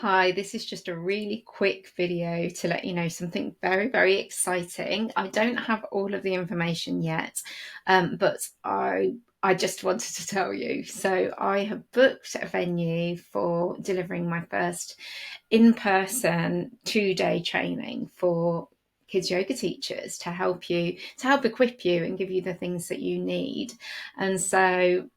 Hi, this is just a really quick video to let you know something very, very exciting. I don't have all of the information yet, but I just wanted to tell you. So I have booked a venue for delivering my first in-person 2-day training for kids yoga teachers to help equip you and give you the things that you need. And so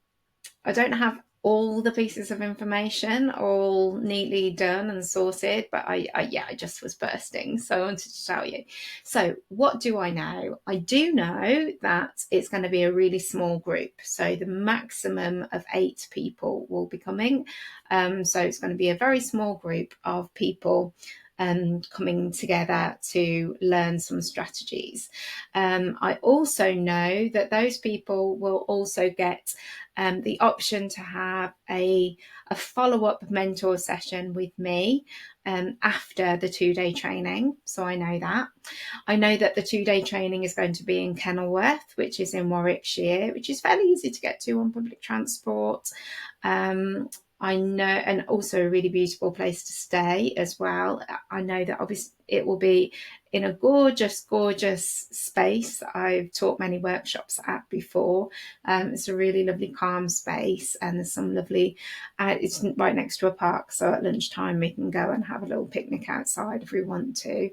I don't have all the pieces of information all neatly done and sorted, but I just was bursting, so I wanted to tell you. So what do I know? I do know that it's going to be a really small group, so the maximum of 8 people will be coming. So it's going to be a very small group of people coming together to learn some strategies. I also know that those people will also get the option to have a follow-up mentor session with me after the 2-day training. So I know that. I know that the 2-day training is going to be in Kenilworth, which is in Warwickshire, which is fairly easy to get to on public transport. I know, and also a really beautiful place to stay as well. I know that obviously it will be in a gorgeous, gorgeous space that I've taught many workshops at before. It's a really lovely, calm space, and there's some lovely, it's right next to a park. So at lunchtime, we can go and have a little picnic outside if we want to.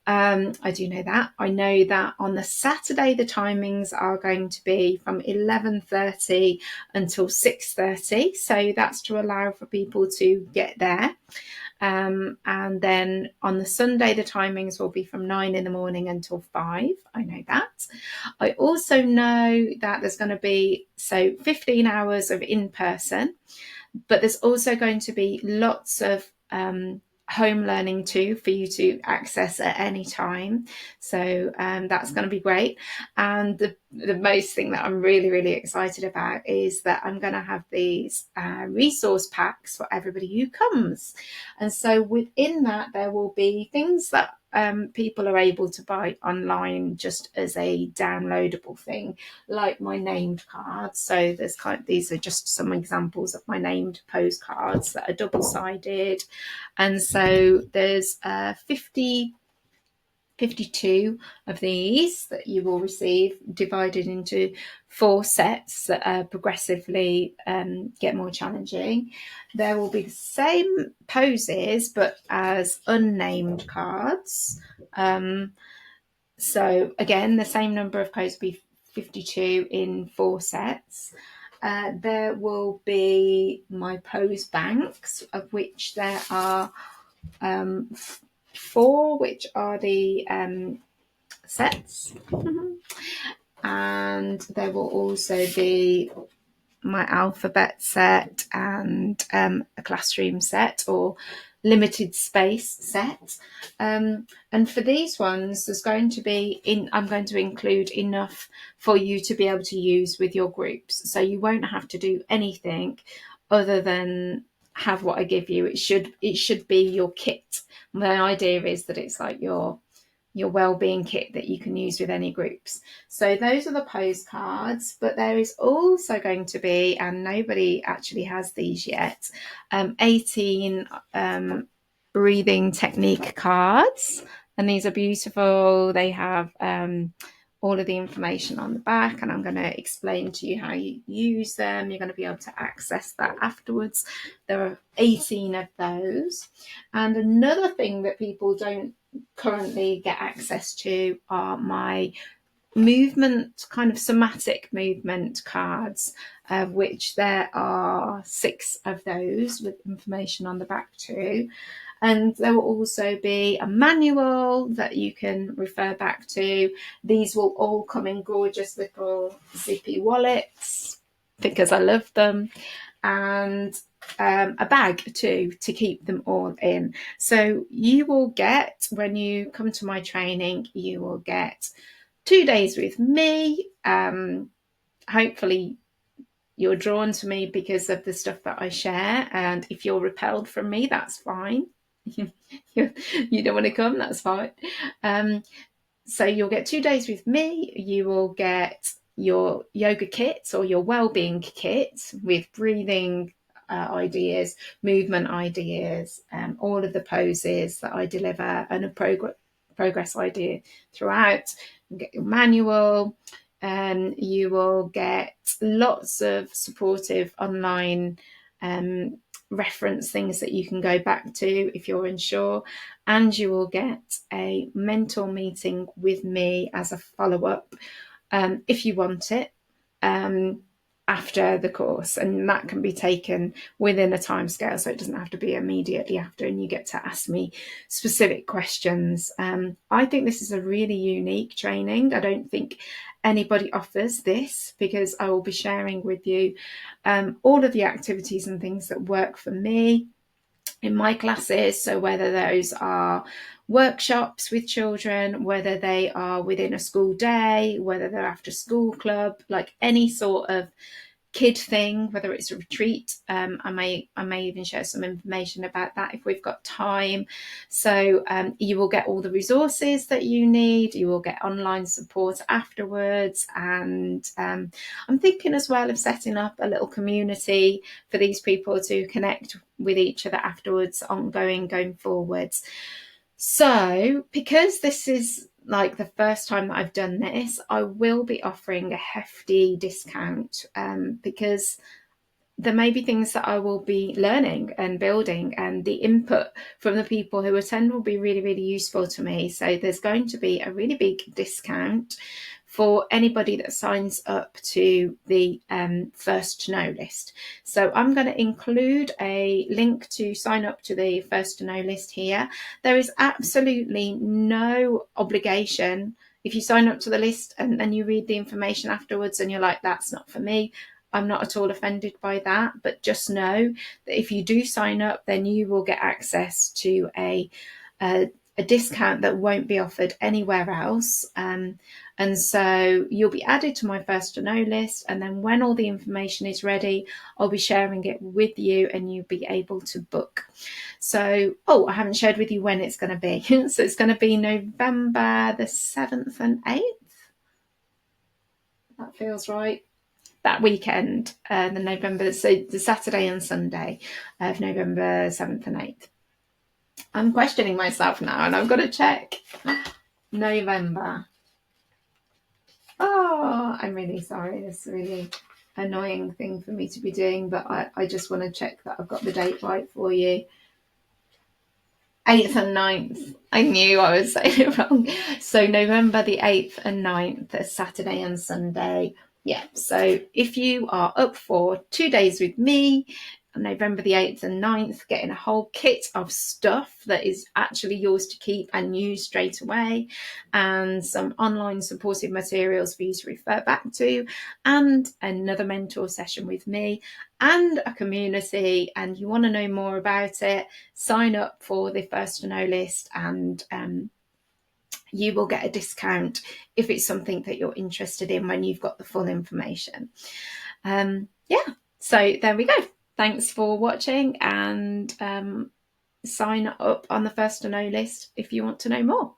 I do know that. I know that on the Saturday, the timings are going to be from 11:30 until 6:30. So that's to allow for people to get there. And then on the Sunday, the timings will be from 9 in the morning until 5. I know that. I also know that there's going to be 15 hours of in person, but there's also going to be lots of home learning too for you to access at any time. So that's going to be great. And the most thing that I'm really, really excited about is that I'm going to have these resource packs for everybody who comes. And so within that, there will be things that people are able to buy online just as a downloadable thing, like my named cards. So these are just some examples of my named postcards that are double-sided. And so there's 52 of these that you will receive, divided into 4 sets that progressively get more challenging. There will be the same poses but as unnamed cards. So again, the same number of codes will be 52 in 4 sets. There will be my pose banks, of which there are 4, which are the sets. And there will also be my alphabet set and a classroom set or limited space set. And for these ones, I'm going to include enough for you to be able to use with your groups. So you won't have to do anything other than have what I give you. It should be your kit. The idea is that it's like your well-being kit that you can use with any groups. So those are the postcards, but there is also going to be, and nobody actually has these yet, 18 breathing technique cards, and these are beautiful. They have all of the information on the back, and I'm going to explain to you how you use them. You're going to be able to access that afterwards. There are 18 of those. And another thing that people don't currently get access to are my movement, kind of somatic movement cards, of which there are 6 of those with information on the back too. And there will also be a manual that you can refer back to. These will all come in gorgeous little zippy wallets because I love them, and a bag too to keep them all in. So you will get, when you come to my training, you will get 2 days with me. Hopefully you're drawn to me because of the stuff that I share, and if you're repelled from me, that's fine. You don't want to come, that's fine. So you'll get 2 days with me. You will get your yoga kit or your well-being kit with breathing ideas, movement ideas, all of the poses that I deliver, and a progress idea throughout. You get your manual, you will get lots of supportive online reference things that you can go back to if you're unsure, and you will get a mentor meeting with me as a follow-up if you want it, after the course, and that can be taken within a time scale, so it doesn't have to be immediately after, and you get to ask me specific questions. I think this is a really unique training. I don't think anybody offers this, because I will be sharing with you all of the activities and things that work for me in my classes. So whether those are workshops with children, whether they are within a school day, whether they're after school club, like any sort of kid thing, whether it's a retreat, I may even share some information about that if we've got time. So you will get all the resources that you need, you will get online support afterwards, and I'm thinking as well of setting up a little community for these people to connect with each other afterwards, ongoing, going forwards. So because this is like the first time that I've done this, I will be offering a hefty discount, because there may be things that I will be learning and building, and the input from the people who attend will be really, really useful to me. So there's going to be a really big discount for anybody that signs up to the first to know list. So I'm going to include a link to sign up to the first to know list here. There is absolutely no obligation. If you sign up to the list and you read the information afterwards and you're like, that's not for me, I'm not at all offended by that, but just know that if you do sign up, then you will get access to a discount that won't be offered anywhere else. And so you'll be added to my first to know list, and then when all the information is ready, I'll be sharing it with you and you'll be able to book. So, I haven't shared with you when it's going to be. So it's going to be November the 7th and 8th. That feels right. That weekend, so the Saturday and Sunday of November 7th and 8th. I'm questioning myself now, and I've got to check. November. Oh, I'm really sorry. This is a really annoying thing for me to be doing, but I just want to check that I've got the date right for you. 8th and 9th. I knew I was saying it wrong. So November the 8th and 9th, Saturday and Sunday. Yeah, so if you are up for 2 days with me, November the 8th and 9th, getting a whole kit of stuff that is actually yours to keep and use straight away, and some online supportive materials for you to refer back to, and another mentor session with me, and a community, and you want to know more about it, sign up for the first to know list, and you will get a discount if it's something that you're interested in when you've got the full information. So there we go. Thanks for watching, and sign up on the first to know list if you want to know more.